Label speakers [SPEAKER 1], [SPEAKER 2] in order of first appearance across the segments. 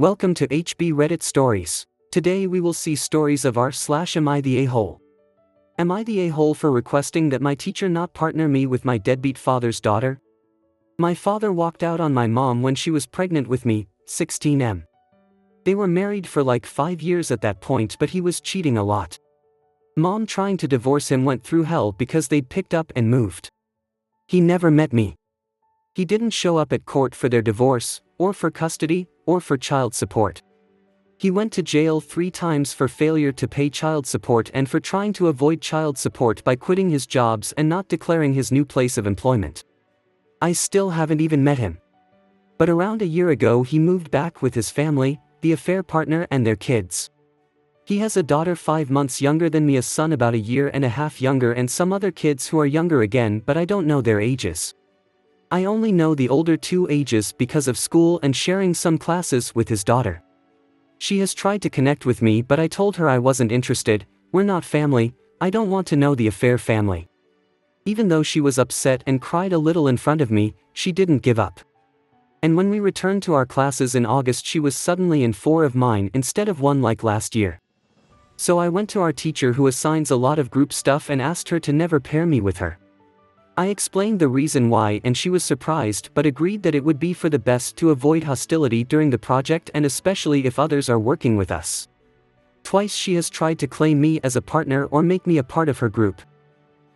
[SPEAKER 1] Welcome to HB Reddit Stories. Today we will see stories of r/am I the a-hole. Am I the a-hole for requesting that my teacher not partner me with my deadbeat father's daughter? My father walked out on my mom when she was pregnant with me, 16M. They were married for like 5 years at that point, but he was cheating a lot. Mom trying to divorce him went through hell because they'd picked up and moved. He never met me. He didn't show up at court for their divorce, or for custody, or for child support. He went to jail 3 times for failure to pay child support and for trying to avoid child support by quitting his jobs and not declaring his new place of employment. I still haven't even met him. But around a year ago he moved back with his family, the affair partner and their kids. He has a daughter 5 months younger than me, a son about a year and a half younger, and some other kids who are younger again, but I don't know their ages. I only know the older 2 ages because of school and sharing some classes with his daughter. She has tried to connect with me, but I told her I wasn't interested. We're not family, I don't want to know the affair family. Even though she was upset and cried a little in front of me, she didn't give up. And when we returned to our classes in August, she was suddenly in 4 of mine instead of 1 like last year. So I went to our teacher who assigns a lot of group stuff and asked her to never pair me with her. I explained the reason why and she was surprised but agreed that it would be for the best to avoid hostility during the project, and especially if others are working with us. Twice she has tried to claim me as a partner or make me a part of her group.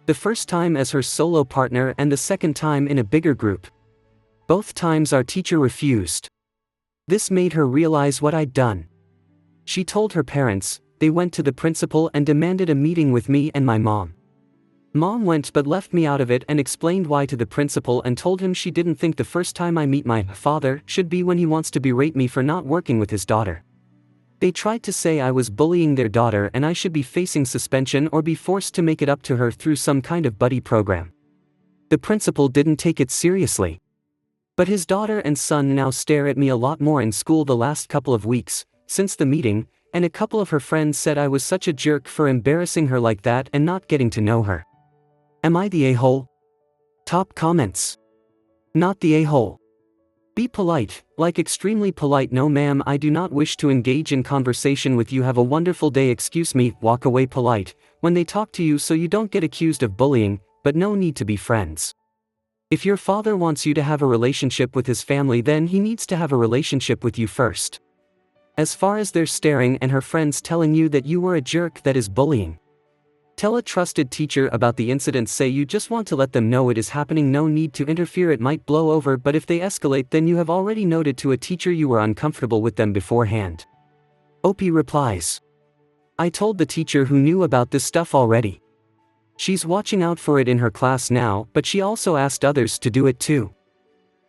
[SPEAKER 1] The first time as her solo partner and the second time in a bigger group. Both times our teacher refused. This made her realize what I'd done. She told her parents. They went to the principal and demanded a meeting with me and my mom. Mom went but left me out of it and explained why to the principal and told him she didn't think the first time I meet my father should be when he wants to berate me for not working with his daughter. They tried to say I was bullying their daughter and I should be facing suspension or be forced to make it up to her through some kind of buddy program. The principal didn't take it seriously. But his daughter and son now stare at me a lot more in school the last couple of weeks, since the meeting, and a couple of her friends said I was such a jerk for embarrassing her like that and not getting to know her. Am I the a-hole? Top comments. Not the a-hole. Be polite, like extremely polite. No ma'am, I do not wish to engage in conversation with you. Have a wonderful day. Excuse me. Walk away. Polite when they talk to you so you don't get accused of bullying, but no need to be friends. If your father wants you to have a relationship with his family, then he needs to have a relationship with you first. As far as their staring and her friends telling you that you were a jerk, that is bullying. Tell a trusted teacher about the incident. Say you just want to let them know it is happening. No need to interfere. It might blow over, but if they escalate, then you have already noted to a teacher you were uncomfortable with them beforehand. OP replies. I told the teacher who knew about this stuff already. She's watching out for it in her class now, but she also asked others to do it too.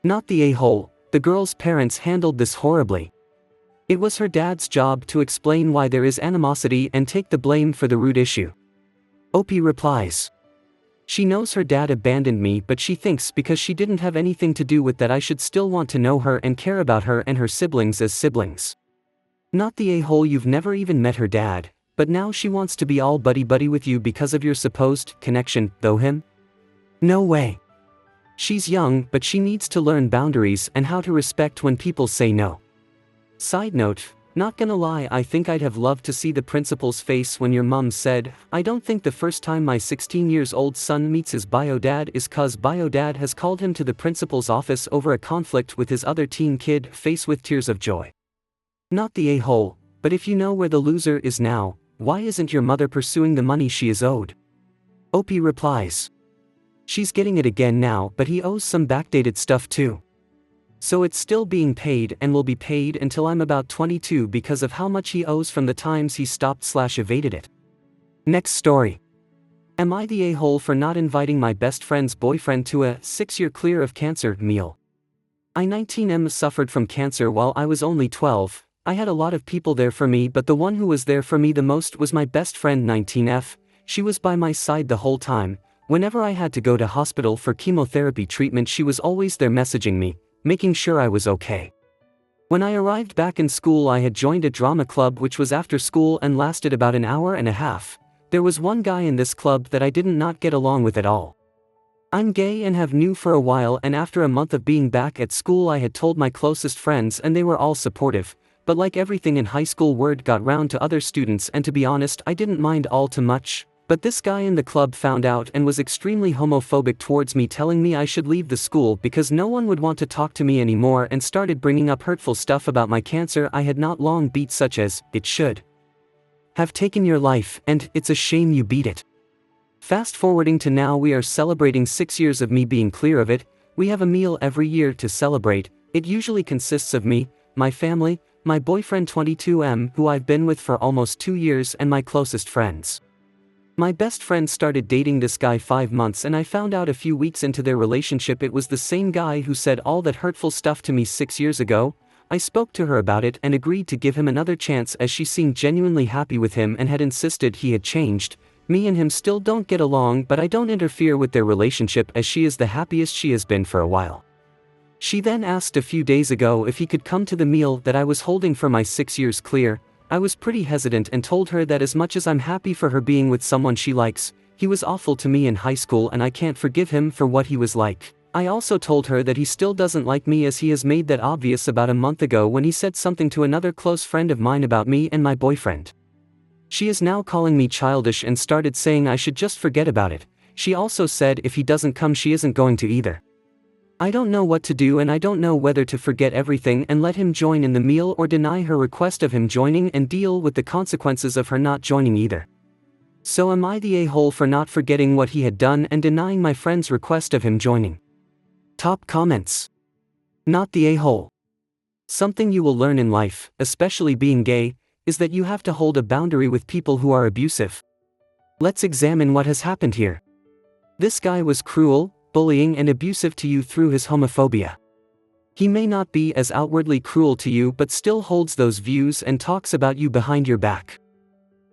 [SPEAKER 1] Not the a-hole. The girl's parents handled this horribly. It was her dad's job to explain why there is animosity and take the blame for the root issue. OP replies. She knows her dad abandoned me, but she thinks because she didn't have anything to do with that I should still want to know her and care about her and her siblings as siblings. Not the a-hole. You've never even met her dad, but now she wants to be all buddy-buddy with you because of your supposed connection, though him? No way. She's young, but she needs to learn boundaries and how to respect when people say no. Side note, not gonna lie, I think I'd have loved to see the principal's face when your mom said, I don't think the first time my 16-year-old son meets his bio dad is cause bio dad has called him to the principal's office over a conflict with his other teen kid. Face with tears of joy. Not the a-hole, but if you know where the loser is now, why isn't your mother pursuing the money she is owed? OP replies. She's getting it again now, but he owes some backdated stuff too. So it's still being paid and will be paid until I'm about 22 because of how much he owes from the times he stopped/evaded it. Next story. Am I the a-hole for not inviting my best friend's boyfriend to a 6-year clear of cancer meal? I 19M suffered from cancer while I was only 12. I had a lot of people there for me, but the one who was there for me the most was my best friend 19F. She was by my side the whole time. Whenever I had to go to hospital for chemotherapy treatment, she was always there messaging me, making sure I was okay. When I arrived back in school, I had joined a drama club which was after school and lasted about an hour and a half. There was one guy in this club that I did not get along with at all. I'm gay and have knew for a while, and after a month of being back at school I had told my closest friends and they were all supportive, but like everything in high school, word got round to other students, and to be honest, I didn't mind all too much. But this guy in the club found out and was extremely homophobic towards me, telling me I should leave the school because no one would want to talk to me anymore, and started bringing up hurtful stuff about my cancer I had not long beat, such as, "It should have taken your life," and "It's a shame you beat it." Fast forwarding to now, we are celebrating 6 years of me being clear of it. We have a meal every year to celebrate. It usually consists of me, my family, my boyfriend 22M, who I've been with for almost 2 years, and my closest friends. My best friend started dating this guy 5 months, and I found out a few weeks into their relationship it was the same guy who said all that hurtful stuff to me 6 years ago. I spoke to her about it and agreed to give him another chance, as she seemed genuinely happy with him and had insisted he had changed. Me and him still don't get along, but I don't interfere with their relationship, as she is the happiest she has been for a while. She then asked a few days ago if he could come to the meal that I was holding for my 6 years clear. I was pretty hesitant and told her that as much as I'm happy for her being with someone she likes, he was awful to me in high school and I can't forgive him for what he was like. I also told her that he still doesn't like me, as he has made that obvious about a month ago when he said something to another close friend of mine about me and my boyfriend. She is now calling me childish and started saying I should just forget about it. She also said if he doesn't come, she isn't going to either. I don't know what to do, and I don't know whether to forget everything and let him join in the meal or deny her request of him joining and deal with the consequences of her not joining either. So am I the a-hole for not forgetting what he had done and denying my friend's request of him joining? Top comments. Not the a-hole. Something you will learn in life, especially being gay, is that you have to hold a boundary with people who are abusive. Let's examine what has happened here. This guy was cruel, bullying and abusive to you through his homophobia. He may not be as outwardly cruel to you, but still holds those views and talks about you behind your back.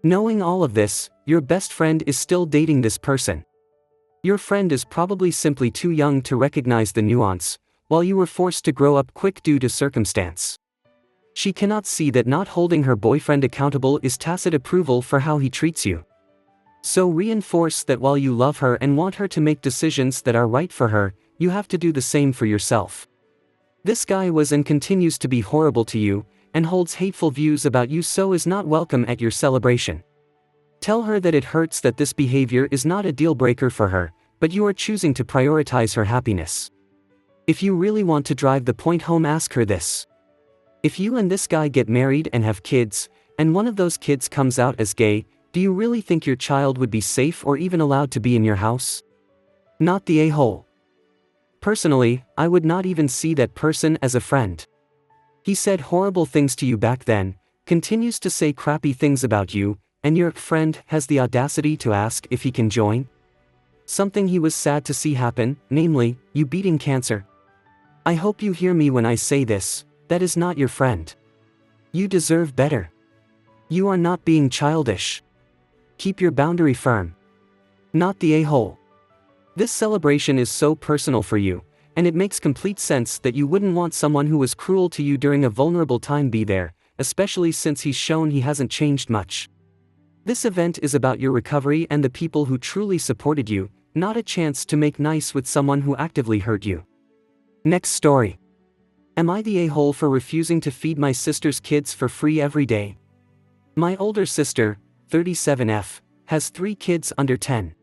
[SPEAKER 1] Knowing all of this, your best friend is still dating this person. Your friend is probably simply too young to recognize the nuance, while you were forced to grow up quick due to circumstance. She cannot see that not holding her boyfriend accountable is tacit approval for how he treats you. So reinforce that while you love her and want her to make decisions that are right for her, you have to do the same for yourself. This guy was and continues to be horrible to you, and holds hateful views about you, so is not welcome at your celebration. Tell her that it hurts that this behavior is not a deal breaker for her, but you are choosing to prioritize her happiness. If you really want to drive the point home, ask her this. If you and this guy get married and have kids, and one of those kids comes out as gay, do you really think your child would be safe or even allowed to be in your house? Not the a-hole. Personally, I would not even see that person as a friend. He said horrible things to you back then, continues to say crappy things about you, and your friend has the audacity to ask if he can join? Something he was sad to see happen, namely, you beating cancer. I hope you hear me when I say this, that is not your friend. You deserve better. You are not being childish. Keep your boundary firm. Not the a-hole. This celebration is so personal for you, and it makes complete sense that you wouldn't want someone who was cruel to you during a vulnerable time be there, especially since he's shown he hasn't changed much. This event is about your recovery and the people who truly supported you, not a chance to make nice with someone who actively hurt you. Next story. Am I the a-hole for refusing to feed my sister's kids for free every day? My older sister, 37F, has 3 kids under 10.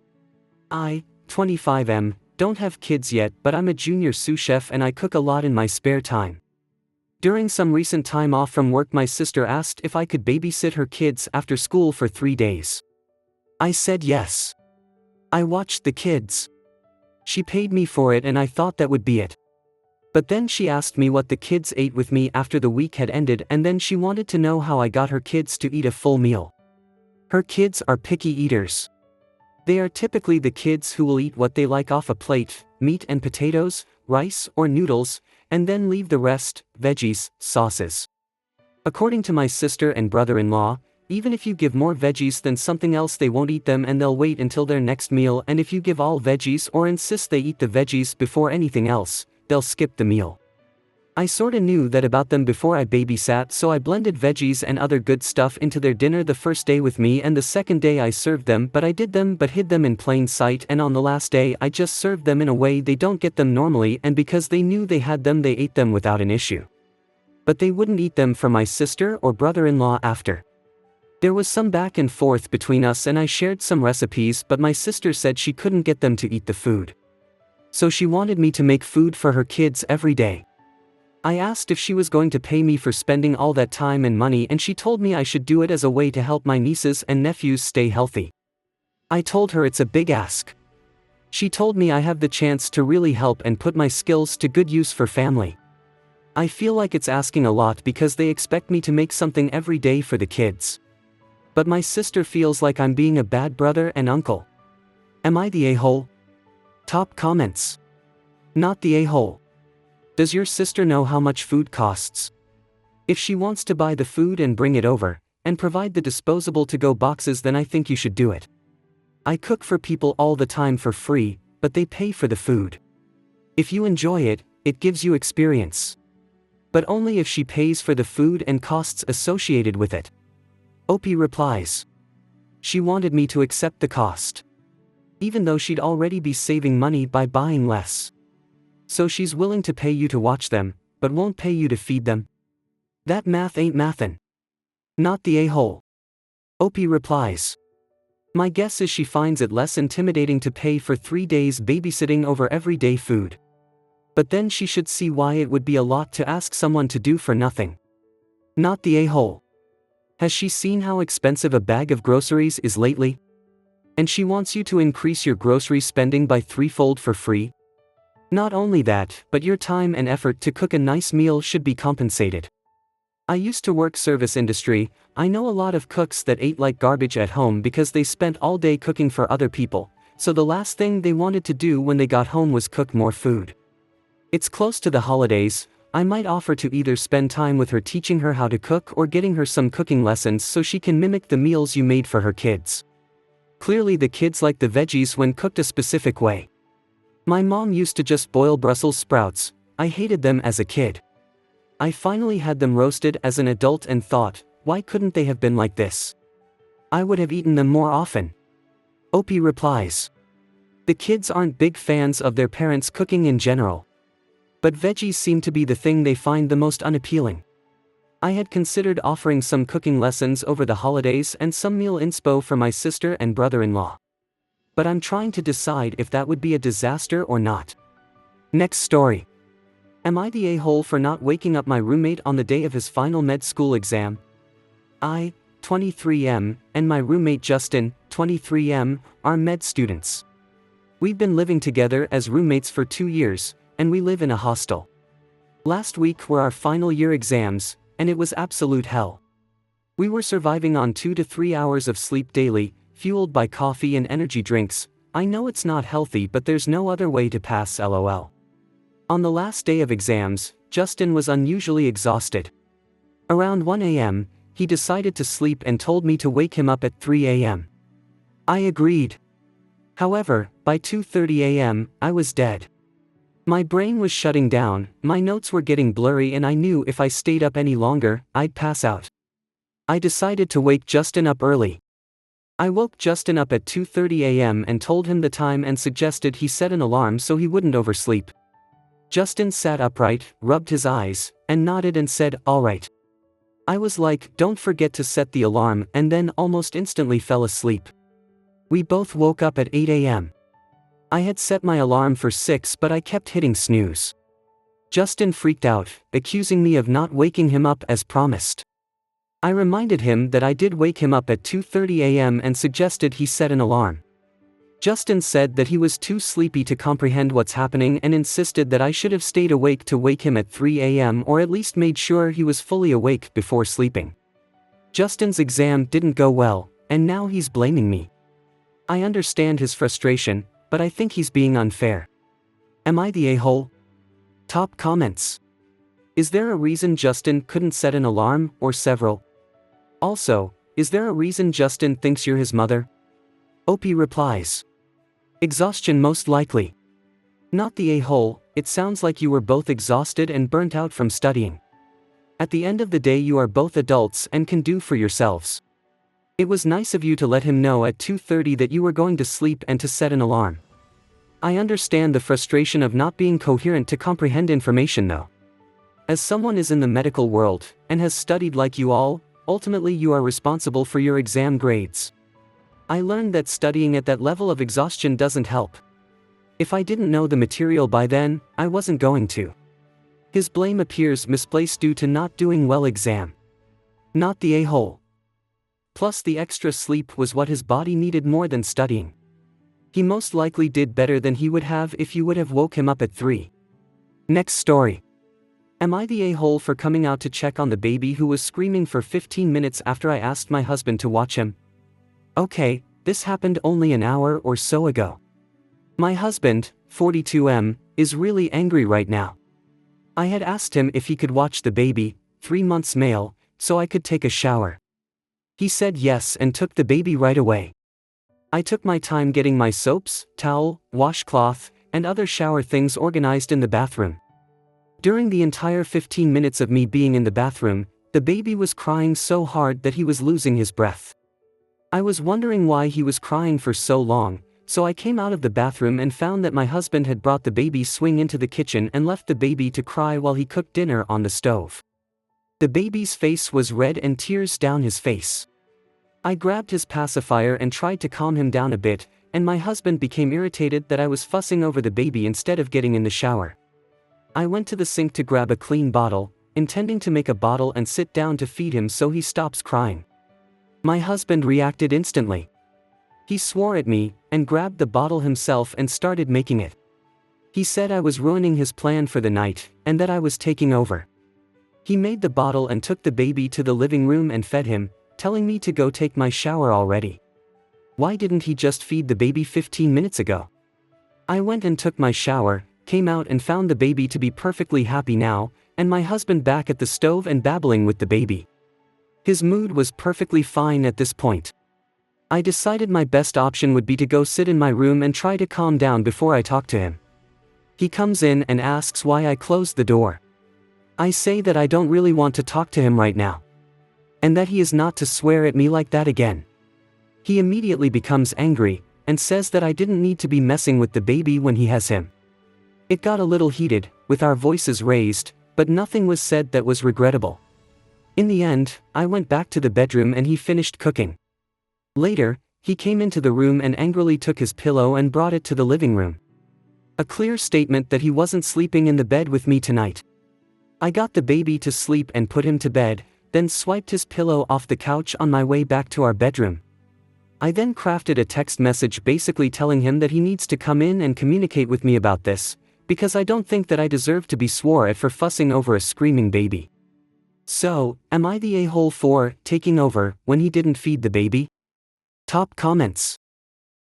[SPEAKER 1] I, 25M, don't have kids yet, but I'm a junior sous chef and I cook a lot in my spare time. During some recent time off from work, my sister asked if I could babysit her kids after school for 3 days. I said yes. I watched the kids. She paid me for it and I thought that would be it. But then she asked me what the kids ate with me after the week had ended, and then she wanted to know how I got her kids to eat a full meal. Her kids are picky eaters. They are typically the kids who will eat what they like off a plate, meat and potatoes, rice or noodles, and then leave the rest, veggies, sauces. According to my sister and brother-in-law, even if you give more veggies than something else, they won't eat them and they'll wait until their next meal, and if you give all veggies or insist they eat the veggies before anything else, they'll skip the meal. I sorta knew that about them before I babysat, so I blended veggies and other good stuff into their dinner the first day with me, and the second day I served them, but hid them in plain sight, and on the last day I just served them in a way they don't get them normally, and because they knew they had them, they ate them without an issue. But they wouldn't eat them for my sister or brother-in-law after. There was some back and forth between us and I shared some recipes, but my sister said she couldn't get them to eat the food. So she wanted me to make food for her kids every day. I asked if she was going to pay me for spending all that time and money, and she told me I should do it as a way to help my nieces and nephews stay healthy. I told her it's a big ask. She told me I have the chance to really help and put my skills to good use for family. I feel like it's asking a lot because they expect me to make something every day for the kids. But my sister feels like I'm being a bad brother and uncle. Am I the a-hole? Top comments. Not the a-hole. Does your sister know how much food costs? If she wants to buy the food and bring it over, and provide the disposable to-go boxes, then I think you should do it. I cook for people all the time for free, but they pay for the food. If you enjoy it, it gives you experience. But only if she pays for the food and costs associated with it. OP replies. She wanted me to accept the cost. Even though she'd already be saving money by buying less. So she's willing to pay you to watch them, but won't pay you to feed them? That math ain't mathin'. Not the a-hole. OP replies. My guess is she finds it less intimidating to pay for 3 days babysitting over everyday food. But then she should see why it would be a lot to ask someone to do for nothing. Not the a-hole. Has she seen how expensive a bag of groceries is lately? And she wants you to increase your grocery spending by 3-fold for free? Not only that, but your time and effort to cook a nice meal should be compensated. I used to work service industry. I know a lot of cooks that ate like garbage at home because they spent all day cooking for other people, so the last thing they wanted to do when they got home was cook more food. It's close to the holidays. I might offer to either spend time with her teaching her how to cook or getting her some cooking lessons so she can mimic the meals you made for her kids. Clearly the kids like the veggies when cooked a specific way. My mom used to just boil Brussels sprouts. I hated them as a kid. I finally had them roasted as an adult and thought, why couldn't they have been like this? I would have eaten them more often. OP replies. The kids aren't big fans of their parents cooking in general. But veggies seem to be the thing they find the most unappealing. I had considered offering some cooking lessons over the holidays and some meal inspo for my sister and brother-in-law. But I'm trying to decide if that would be a disaster or not. Next story. Am I the a-hole for not waking up my roommate on the day of his final med school exam? I, 23M, and my roommate Justin, 23M, are med students. We've been living together as roommates for 2 years, and we live in a hostel. Last week were our final year exams, and it was absolute hell. We were surviving on 2 to 3 hours of sleep daily, fueled by coffee and energy drinks. I know it's not healthy, but there's no other way to pass, lol. On the last day of exams, Justin was unusually exhausted. Around 1 a.m., he decided to sleep and told me to wake him up at 3 a.m. I agreed. However, by 2:30 a.m., I was dead. My brain was shutting down, my notes were getting blurry, and I knew if I stayed up any longer, I'd pass out. I decided to wake Justin up early. I woke Justin up at 2:30 a.m. and told him the time and suggested he set an alarm so he wouldn't oversleep. Justin sat upright, rubbed his eyes, and nodded and said, "All right." I was like, "Don't forget to set the alarm," and then almost instantly fell asleep. We both woke up at 8 a.m. I had set my alarm for 6, but I kept hitting snooze. Justin freaked out, accusing me of not waking him up as promised. I reminded him that I did wake him up at 2:30 a.m. and suggested he set an alarm. Justin said that he was too sleepy to comprehend what's happening and insisted that I should have stayed awake to wake him at 3 a.m. or at least made sure he was fully awake before sleeping. Justin's exam didn't go well, and now he's blaming me. I understand his frustration, but I think he's being unfair. Am I the a-hole? Top comments. Is there a reason Justin couldn't set an alarm, or several? Also, is there a reason Justin thinks you're his mother? OP replies. Exhaustion most likely. Not the a-hole, it sounds like you were both exhausted and burnt out from studying. At the end of the day you are both adults and can do for yourselves. It was nice of you to let him know at 2:30 that you were going to sleep and to set an alarm. I understand the frustration of not being coherent to comprehend information though. As someone is in the medical world, and has studied like you all, ultimately you are responsible for your exam grades. I learned that studying at that level of exhaustion doesn't help. If I didn't know the material by then, I wasn't going to. His blame appears misplaced due to not doing well exam. Not the a-hole. Plus the extra sleep was what his body needed more than studying. He most likely did better than he would have if you would have woke him up at 3. Next story. Am I the a-hole for coming out to check on the baby who was screaming for 15 minutes after I asked my husband to watch him? Okay, this happened only an hour or so ago. My husband, 42M, is really angry right now. I had asked him if he could watch the baby, 3 months male, so I could take a shower. He said yes and took the baby right away. I took my time getting my soaps, towel, washcloth, and other shower things organized in the bathroom. During the entire 15 minutes of me being in the bathroom, the baby was crying so hard that he was losing his breath. I was wondering why he was crying for so long, so I came out of the bathroom and found that my husband had brought the baby swing into the kitchen and left the baby to cry while he cooked dinner on the stove. The baby's face was red and tears down his face. I grabbed his pacifier and tried to calm him down a bit, and my husband became irritated that I was fussing over the baby instead of getting in the shower. I went to the sink to grab a clean bottle, intending to make a bottle and sit down to feed him so he stops crying. My husband reacted instantly. He swore at me, and grabbed the bottle himself and started making it. He said I was ruining his plan for the night, and that I was taking over. He made the bottle and took the baby to the living room and fed him, telling me to go take my shower already. Why didn't he just feed the baby 15 minutes ago? I went and took my shower, came out and found the baby to be perfectly happy now, and my husband back at the stove and babbling with the baby. His mood was perfectly fine at this point. I decided my best option would be to go sit in my room and try to calm down before I talk to him. He comes in and asks why I closed the door. I say that I don't really want to talk to him right now. And that he is not to swear at me like that again. He immediately becomes angry, and says that I didn't need to be messing with the baby when he has him. It got a little heated, with our voices raised, but nothing was said that was regrettable. In the end, I went back to the bedroom and he finished cooking. Later, he came into the room and angrily took his pillow and brought it to the living room. A clear statement that he wasn't sleeping in the bed with me tonight. I got the baby to sleep and put him to bed, then swiped his pillow off the couch on my way back to our bedroom. I then crafted a text message basically telling him that he needs to come in and communicate with me about this, because I don't think that I deserve to be swore at for fussing over a screaming baby. So, am I the a-hole for taking over when he didn't feed the baby? Top comments.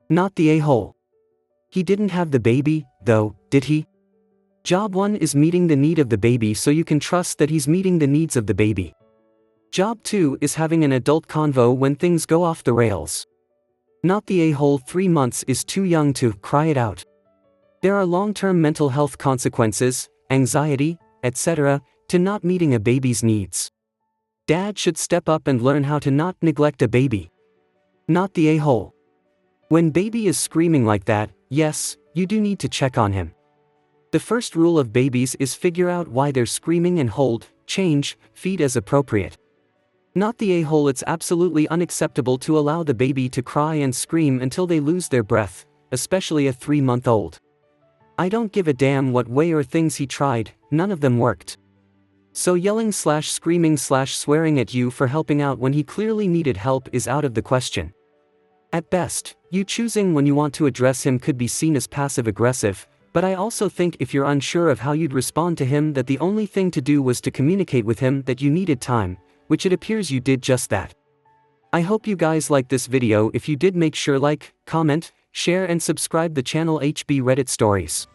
[SPEAKER 1] Not the a-hole. He didn't have the baby, though, did he? Job 1 is meeting the need of the baby so you can trust that he's meeting the needs of the baby. Job 2 is having an adult convo when things go off the rails. Not the a-hole. 3 months is too young to cry it out. There are long-term mental health consequences, anxiety, etc., to not meeting a baby's needs. Dad should step up and learn how to not neglect a baby. Not the a-hole. When baby is screaming like that, yes, you do need to check on him. The first rule of babies is figure out why they're screaming and hold, change, feed as appropriate. Not the a-hole. It's absolutely unacceptable to allow the baby to cry and scream until they lose their breath, especially a 3-month-old. I don't give a damn what way or things he tried, none of them worked. So yelling/screaming/swearing at you for helping out when he clearly needed help is out of the question. At best, you choosing when you want to address him could be seen as passive-aggressive, but I also think if you're unsure of how you'd respond to him that the only thing to do was to communicate with him that you needed time, which it appears you did just that. I hope you guys liked this video. If you did, make sure like, comment, share and subscribe the channel HB Reddit Stories.